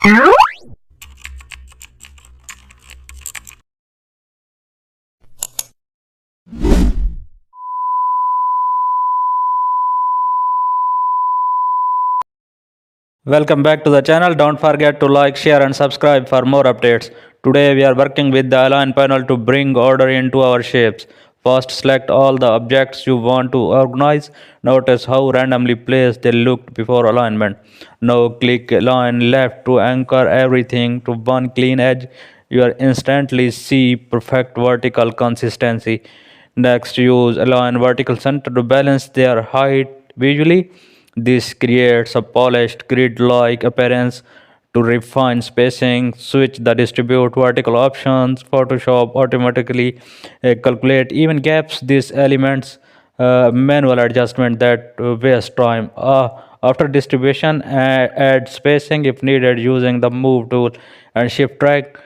Welcome back to the channel. Don't forget to like, share and subscribe for more updates. Today we are working with the align panel to bring order into our shapes. First select all the objects you want to organize. Notice how randomly placed they looked before alignment. Now click align left to anchor everything to one clean edge. You will instantly see perfect vertical consistency. Next use align vertical center to balance their height visually. This creates a polished grid-like appearance. To refine spacing, switch the distribute vertical options. Photoshop automatically calculate even gaps. These elements manual adjustment that waste time. After distribution, add spacing if needed using the move tool and shift track.